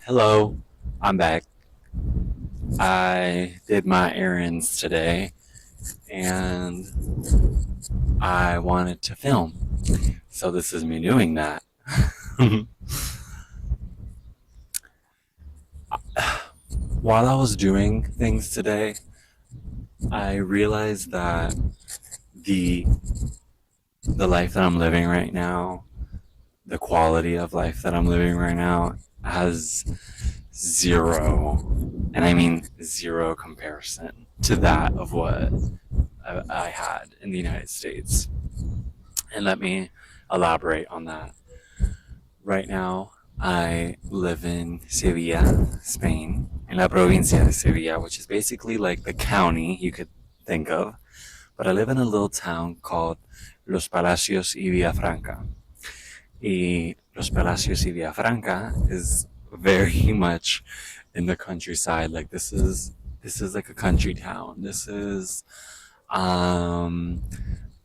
Hello, I'm back. I did my errands today and I wanted to film. So this is me doing that. While I was doing things today, I realized that the the life that I'm living right now, the quality of life that I'm living right now has zero, and I mean zero comparison to that of what I had in the United States. And let me elaborate on that. Right now, I live in Sevilla, Spain, in la provincia de Sevilla, which is basically like the county you could think of. But I live in a little town called Los Palacios y Villafranca. Y Los Palacios y Villafranca is very much in the countryside. Like this is like a country town. This is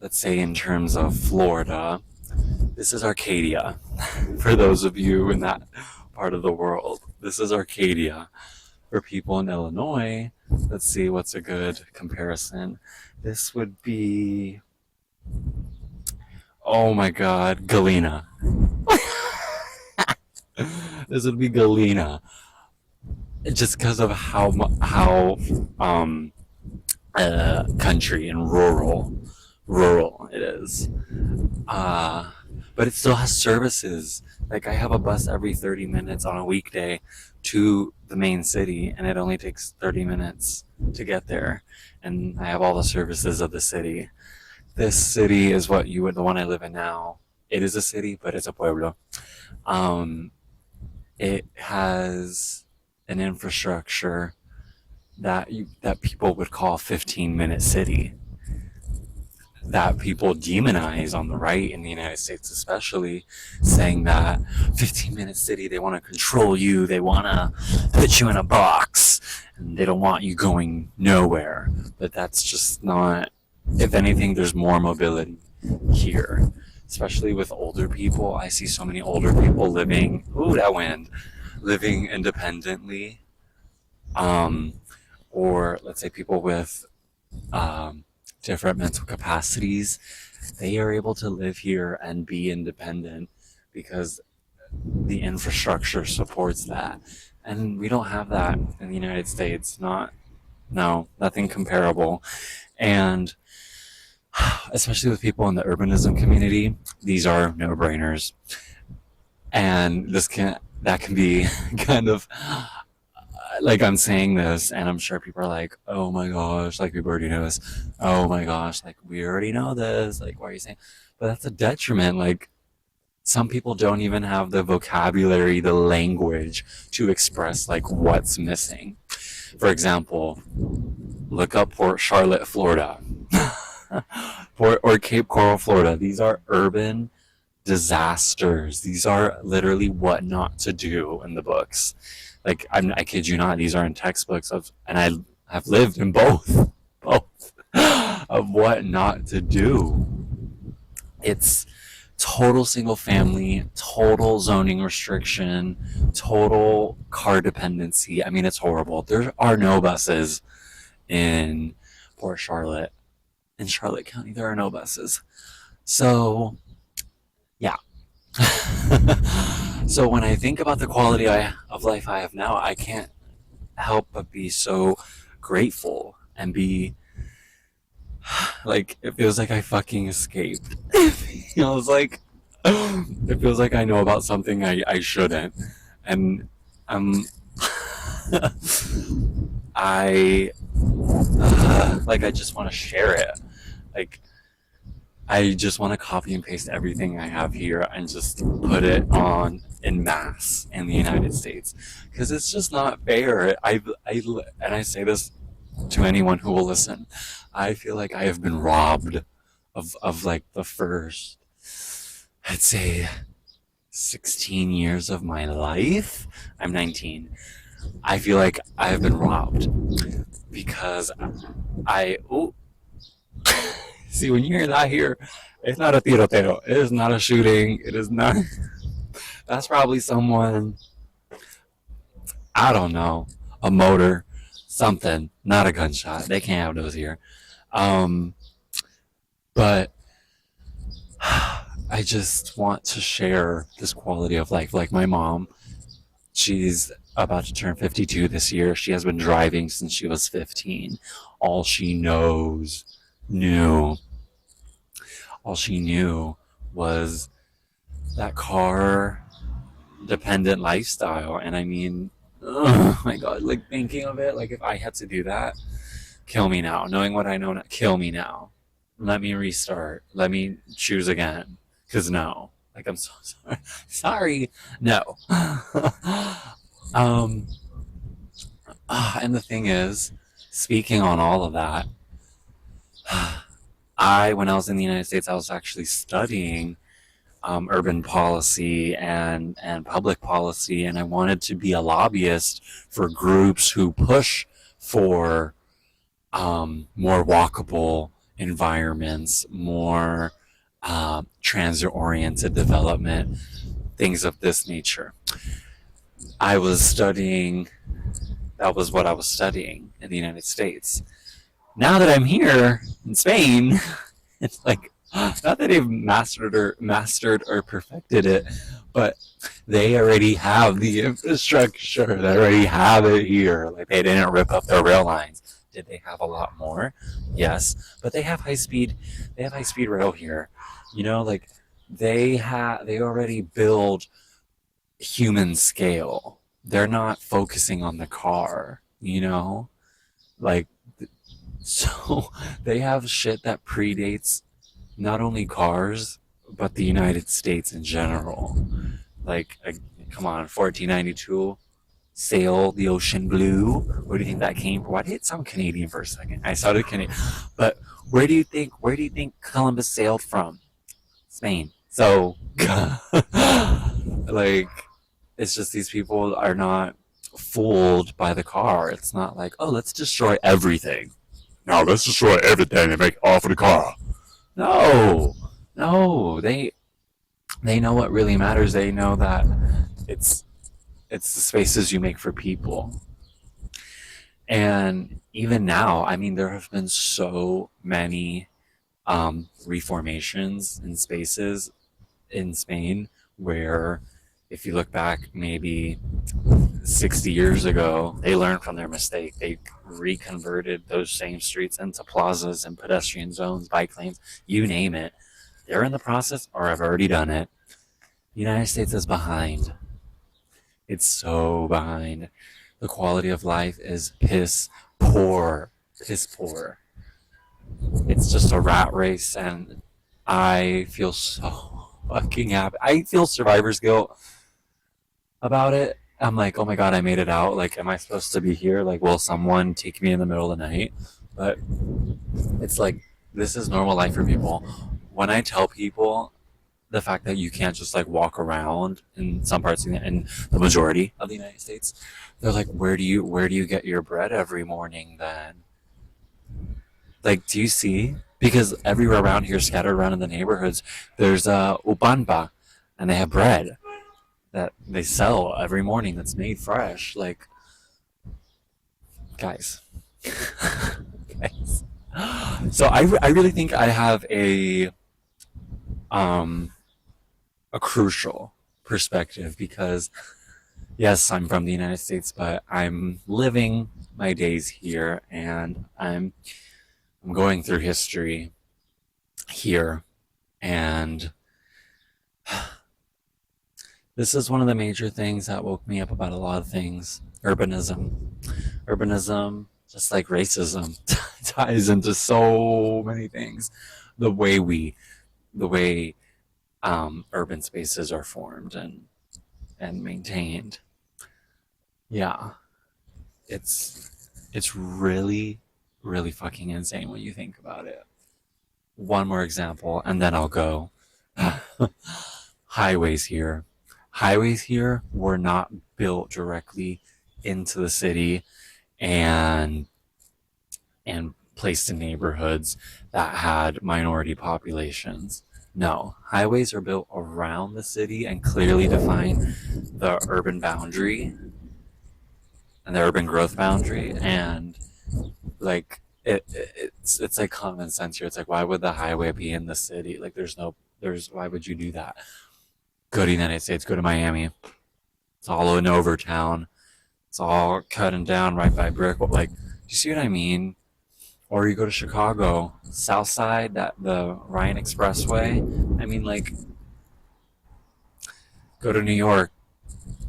let's say in terms of Florida, this is Arcadia. For those of you in that part of the world, this is Arcadia. For people in Illinois, let's see what's a good comparison. This would be, oh my God, Galena. This would be Galena, just because of how country and rural it is. Uh, but it still has services. Like I have a bus every 30 minutes on a weekday to the main city, and it only takes 30 minutes to get there. And I have all the services of the city. This city is what you would, the one I live in now. It is a city, but it's a pueblo. Um, it has an infrastructure that people would call 15-minute city, that people demonize on the right in the United States, especially, saying that 15-minute city, they want to control you, they want to put you in a box, and they don't want you going nowhere. But that's just not, if anything, there's more mobility here, especially with older people. I see so many older people living, ooh, that wind, living independently. Um, or let's say people with different mental capacities, they are able to live here and be independent because the infrastructure supports that. And we don't have that in the United States. No, nothing comparable. And especially with people in the urbanism community, these are no-brainers. And that can be kind of like I'm saying this, and I'm sure people are like, "Oh my gosh!" Like people already know this. Oh my gosh! Like we already know this. Like why are you saying? But that's a detriment. Like some people don't even have the vocabulary, the language to express like what's missing. For example, look up Port Charlotte, Florida, or Cape Coral, Florida. These are urban disasters. These are literally what not to do in the books. Like I kid you not, these are in textbooks and I have lived in both of what not to do. It's total single family, total zoning restriction, total car dependency. I mean, it's horrible. There are no buses in Port Charlotte. In Charlotte County, there are no buses. So, yeah. So when I think about the quality of life I have now, I can't help but be so grateful and be like, it feels like I fucking escaped. It feels like I know about something I shouldn't, and um, I like I just want to share it. Like I just want to copy and paste everything I have here and just put it on in mass in the United States because it's just not fair. And I say this to anyone who will listen. I feel like I have been robbed of like the first, I'd say, 16 years of my life. I'm 19. I feel like I have been robbed because oh, see, when you hear that here, it's not a tiroteo. It is not a shooting. It is not. That's probably someone I don't know, a motor, something, not a gunshot. They can't have those here. Um, but I just want to share this quality of life. Like my mom, she's about to turn 52 this year. She has been driving since she was 15. All she knew, all she knew was that car dependent lifestyle. And I mean, oh my God, like thinking of it, like if I had to do that, kill me now. Knowing what I know now, kill me now. Let me restart. Let me choose again. Because no. Like, I'm so sorry. Sorry. No. um, and the thing is, speaking on all of that, when I was in the United States, I was actually studying urban policy and public policy, and I wanted to be a lobbyist for groups who push for more walkable environments, more transit-oriented development, things of this nature. I was studying, that was what I was studying in the United States. Now that I'm here in Spain, it's like, not that they've mastered or perfected it, but they already have the infrastructure. They already have it here. Like, they didn't rip up their rail lines. Did they have a lot more? Yes, but they have high speed. They have high speed rail here. You know, like they already build human scale. They're not focusing on the car. You know, like so they have shit that predates not only cars but the United States in general. Like, come on, 1492. Sail the ocean blue. Where do you think that came from? Why did it sound Canadian for a second? I started Canadian, but where do you think Columbus sailed from? Spain. So, like, it's just these people are not fooled by the car. It's not like, oh, let's destroy everything. No, let's destroy everything and make off with the car. No, no, they know what really matters. They know that it's it's the spaces you make for people. And even now, I mean, there have been so many reformations in spaces in Spain where, if you look back maybe 60 years ago, they learned from their mistake. They reconverted those same streets into plazas and pedestrian zones, bike lanes, you name it. They're in the process or have already done it. The United States is behind. It's so behind. The quality of life is piss poor. Piss poor. It's just a rat race, and I feel so fucking happy. I feel survivor's guilt about it. I'm like, oh my God, I made it out. Like, am I supposed to be here? Like, will someone take me in the middle of the night? But it's like, this is normal life for people. When I tell people the fact that you can't just like walk around in some parts in the majority of the United States, they're like, where do you get your bread every morning then? Like, do you see? Because everywhere around here, scattered around in the neighborhoods, there's upanpa, and they have bread that they sell every morning that's made fresh. Like, guys, guys. So I really think I have um a crucial perspective because yes, I'm from the United States, but I'm living my days here, and I'm going through history here, and this is one of the major things that woke me up about a lot of things. Urbanism, just like racism, ties into so many things. The way urban spaces are formed and maintained. Yeah, it's really really fucking insane when you think about it. One more example, and then I'll go. Highways here. Highways here were not built directly into the city and placed in neighborhoods that had minority populations. No, highways are built around the city and clearly define the urban boundary and the urban growth boundary, and like it's like common sense here. It's like, why would the highway be in the city? Like there's why would you do that? Go to the United States, go to Miami. It's all in Overtown. It's all cut and down right by brick. Like, do you see what I mean? Or you go to Chicago, South Side, that the Ryan Expressway. I mean, like, go to New York,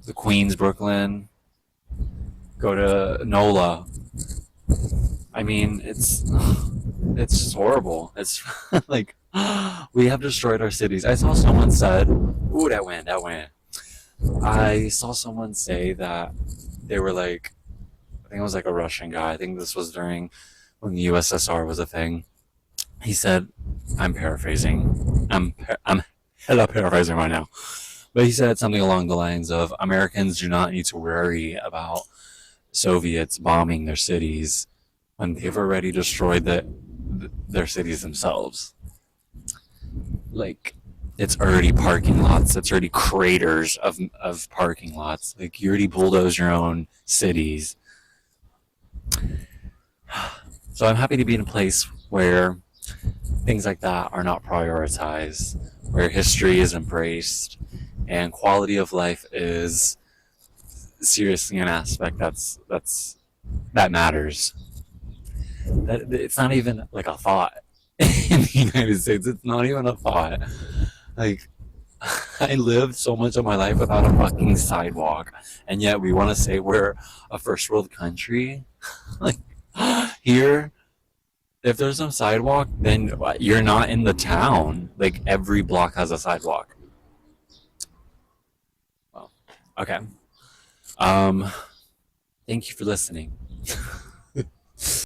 the Queens, Brooklyn. Go to NOLA. I mean, it's just horrible. It's like we have destroyed our cities. I saw someone said, "Ooh, that went, that went." I saw someone say that they were like, I think it was like a Russian guy. I think this was during when the USSR was a thing. He said, I'm paraphrasing. I'm hella paraphrasing right now. But he said something along the lines of Americans do not need to worry about Soviets bombing their cities when they've already destroyed their cities themselves. Like, it's already parking lots. It's already craters of parking lots. Like, you already bulldoze your own cities. So I'm happy to be in a place where things like that are not prioritized, where history is embraced, and quality of life is seriously an aspect that matters. That it's not even like a thought in the United States. It's not even a thought. Like, I lived so much of my life without a fucking sidewalk, and yet we want to say we're a first world country. Like, here, if there's no sidewalk, then you're not in the town. Like, every block has a sidewalk. Well, okay. Um, thank you for listening.